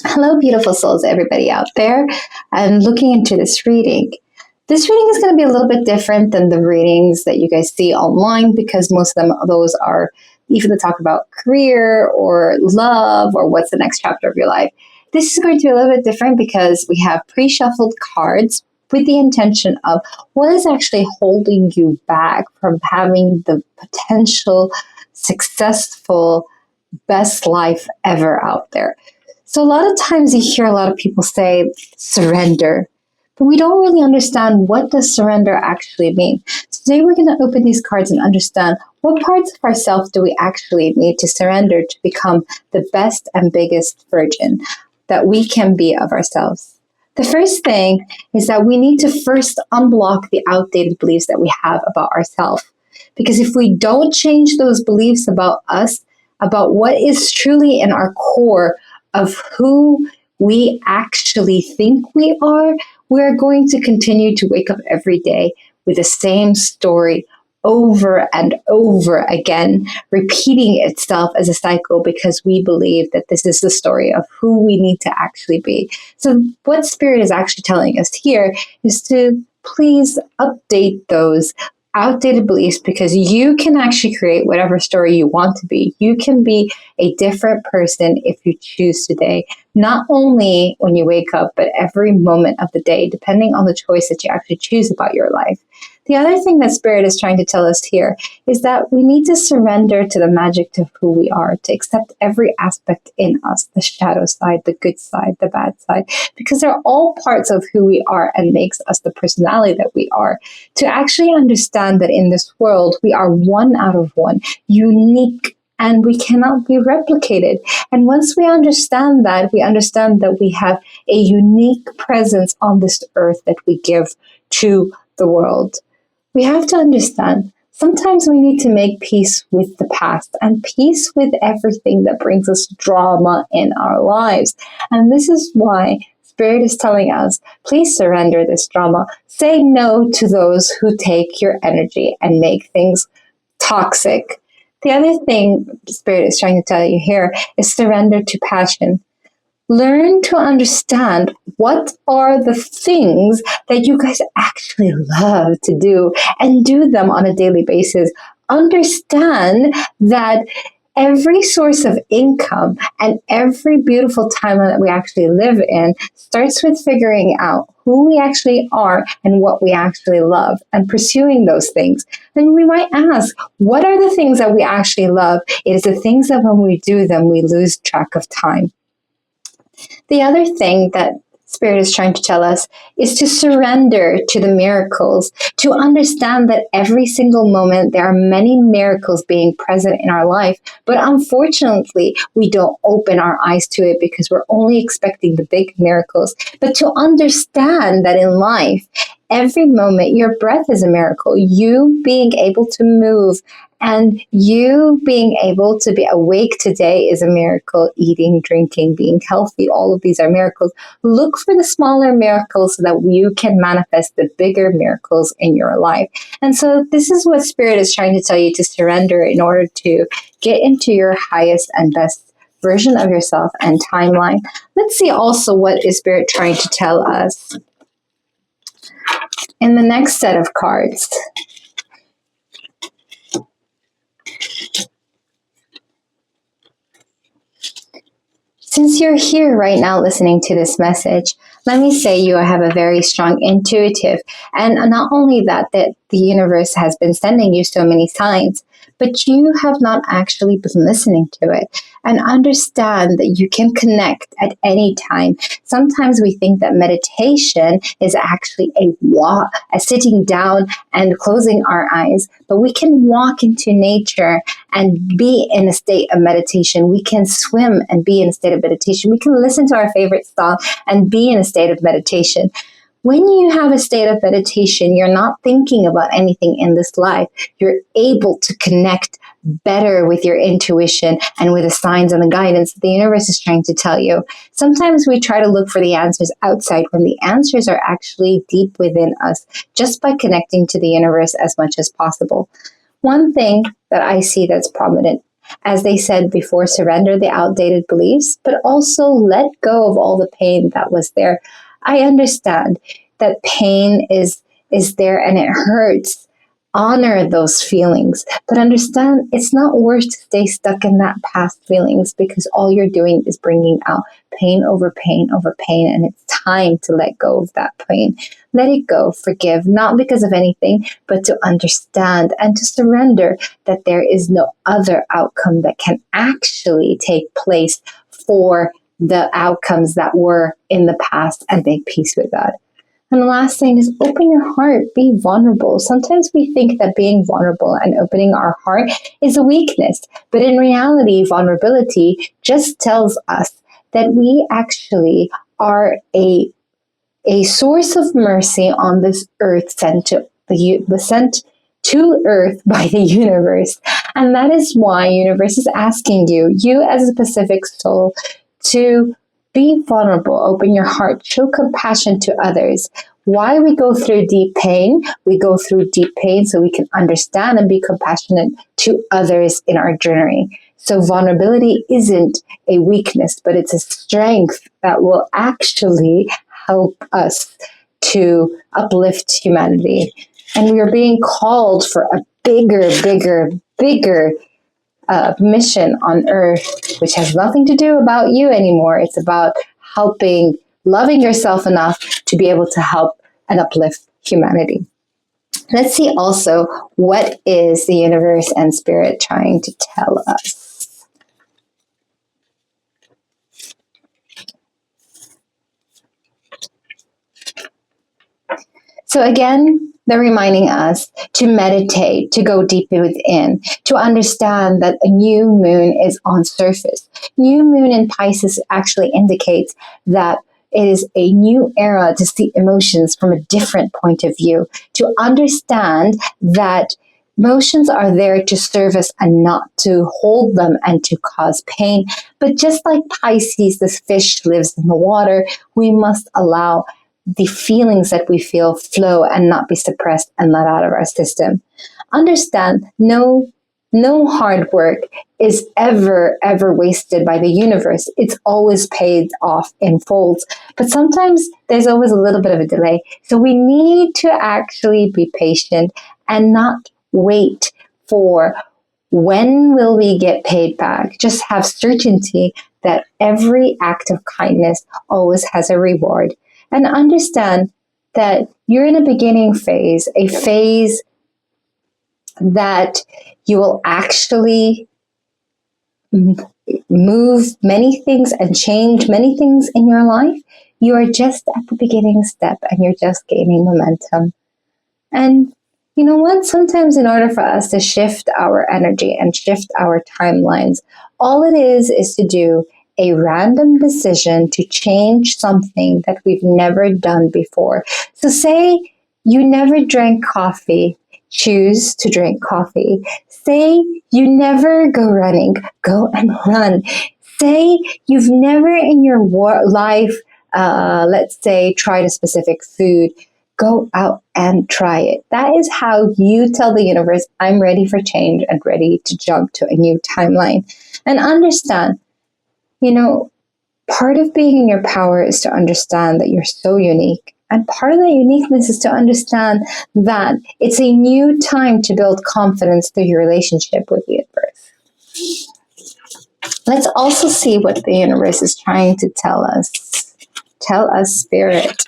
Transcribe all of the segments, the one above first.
Hello, beautiful souls, everybody out there. I'm looking into this reading. This reading is going to be a little bit different than the readings that you guys see online because most of them, those are even to talk about career or love or what's the next chapter of your life. This is going to be a little bit different because we have pre-shuffled cards with the intention of what is actually holding you back from having the potential successful best life ever out there. So a lot of times you hear a lot of people say surrender, but we don't really understand what does surrender actually mean. So today we're going to open these cards and understand what parts of ourselves do we actually need to surrender to become the best and biggest version that we can be of ourselves. The first thing is that we need to first unblock the outdated beliefs that we have about ourselves. Because if we don't change those beliefs about us, about what is truly in our core of who we actually think we are, we're going to continue to wake up every day with the same story over and over again, repeating itself as a cycle because we believe that this is the story of who we need to actually be. So what Spirit is actually telling us here is to please update those outdated beliefs because you can actually create whatever story you want to be. You can be a different person if you choose today, not only when you wake up, but every moment of the day, depending on the choice that you actually choose about your life. The other thing that Spirit is trying to tell us here is that we need to surrender to the magic of who we are, to accept every aspect in us, the shadow side, the good side, the bad side, because they're all parts of who we are and makes us the personality that we are. To actually understand that in this world, we are one out of one, unique, and we cannot be replicated. And once we understand that we have a unique presence on this earth that we give to the world. We have to understand sometimes we need to make peace with the past and peace with everything that brings us drama in our lives. And this is why Spirit is telling us, please surrender this drama. Say no to those who take your energy and make things toxic. The other thing Spirit is trying to tell you here is surrender to passion. Learn to understand what are the things that you guys actually love to do and do them on a daily basis. Understand that every source of income and every beautiful time that we actually live in starts with figuring out who we actually are and what we actually love and pursuing those things. Then we might ask, what are the things that we actually love? It is the things that when we do them, we lose track of time. The other thing that Spirit is trying to tell us is to surrender to the miracles, to understand that every single moment there are many miracles being present in our life, but unfortunately we don't open our eyes to it because we're only expecting the big miracles. But to understand that in life, every moment, your breath is a miracle. You being able to move and you being able to be awake today is a miracle. Eating, drinking, being healthy, all of these are miracles. Look for the smaller miracles so that you can manifest the bigger miracles in your life. And so this is what Spirit is trying to tell you to surrender in order to get into your highest and best version of yourself and timeline. Let's see also what is Spirit trying to tell us in the next set of cards. Since you're here right now listening to this message, let me say you have a very strong intuitive, and not only that the universe has been sending you so many signs, but you have not actually been listening to it. And understand that you can connect at any time. Sometimes we think that meditation is actually a sitting down and closing our eyes, but we can walk into nature and be in a state of meditation. We can swim and be in a state of meditation. We can listen to our favorite song and be in a state of meditation. When you have a state of meditation, you're not thinking about anything in this life. You're able to connect better with your intuition and with the signs and the guidance that the universe is trying to tell you. Sometimes we try to look for the answers outside when the answers are actually deep within us, just by connecting to the universe as much as possible. One thing that I see that's prominent As they said before, surrender the outdated beliefs, but also let go of all the pain that was there. I understand that pain is there and it hurts. Honor those feelings, but understand it's not worth to stay stuck in that past feelings, because all you're doing is bringing out pain over pain over pain, and it's time to let go of that pain. Let it go, forgive, not because of anything, but to understand and to surrender that there is no other outcome that can actually take place for the outcomes that were in the past, and make peace with that. And the last thing is open your heart, be vulnerable. Sometimes we think that being vulnerable and opening our heart is a weakness, but in reality, vulnerability just tells us that we actually are a source of mercy on this earth, sent to earth by the universe. And that is why universe is asking you as a Pacific soul, to be vulnerable, open your heart, show compassion to others. Why we go through deep pain? We go through deep pain so we can understand and be compassionate to others in our journey. So vulnerability isn't a weakness, but it's a strength that will actually help us to uplift humanity. And we are being called for a bigger mission on earth, which has nothing to do about you anymore. It's about helping, loving yourself enough to be able to help and uplift humanity. Let's see also, what is the universe and spirit trying to tell us? So again, they're reminding us to meditate, to go deep within, to understand that a new moon is on surface. New moon in Pisces actually indicates that it is a new era to see emotions from a different point of view, to understand that emotions are there to serve us and not to hold them and to cause pain. But just like Pisces, this fish lives in the water, we must allow the feelings that we feel flow and not be suppressed and let out of our system. Understand, no hard work is ever wasted by the universe. It's always paid off in folds. But sometimes there's always a little bit of a delay. So we need to actually be patient and not wait for when will we get paid back. Just have certainty that every act of kindness always has a reward. And understand that you're in a beginning phase, a phase that you will actually move many things and change many things in your life. You are just at the beginning step and you're just gaining momentum. And you know what? Sometimes in order for us to shift our energy and shift our timelines, all it is to do a random decision to change something that we've never done before. So say you never drank coffee, choose to drink coffee. Say you never go running, go and run. Say you've never in your life, let's say, tried a specific food, go out and try it. That is how you tell the universe, I'm ready for change and ready to jump to a new timeline. And understand, part of being in your power is to understand that you're so unique. And part of that uniqueness is to understand that it's a new time to build confidence through your relationship with the universe. Let's also see what the universe is trying to tell us. Tell us, Spirit.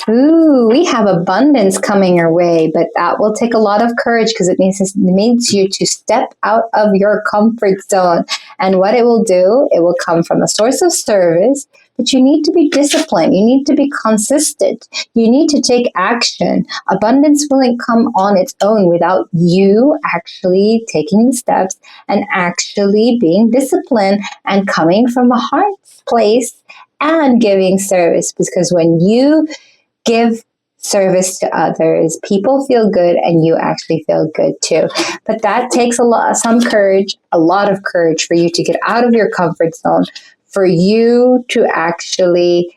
Ooh, we have abundance coming your way, but that will take a lot of courage because it needs you to step out of your comfort zone. And what it will do, it will come from a source of service, but you need to be disciplined. You need to be consistent. You need to take action. Abundance won't come on its own without you actually taking the steps and actually being disciplined and coming from a heart's place and giving service. Because when you give service to others, people feel good and you actually feel good too. But that takes a lot of courage for you to get out of your comfort zone, for you to actually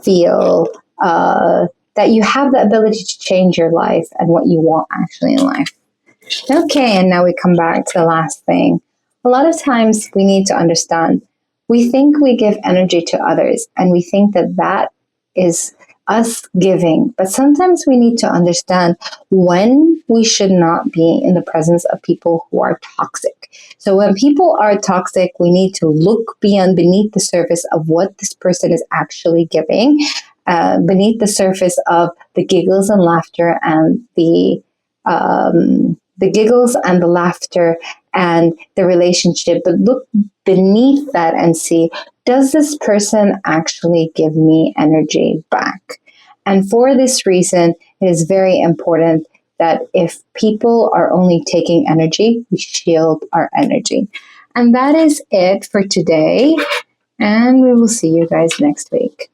feel that you have the ability to change your life and what you want actually in life. Okay, and now we come back to the last thing. A lot of times we need to understand we think we give energy to others and we think that that is us giving, but sometimes we need to understand when we should not be in the presence of people who are toxic. So when people are toxic, we need to look beyond beneath the surface of what this person is actually giving, beneath the surface of the giggles and laughter and the giggles and the laughter and the relationship, but look beneath that and see, does this person actually give me energy back? And for this reason, it is very important that if people are only taking energy, we shield our energy. And that is it for today. And we will see you guys next week.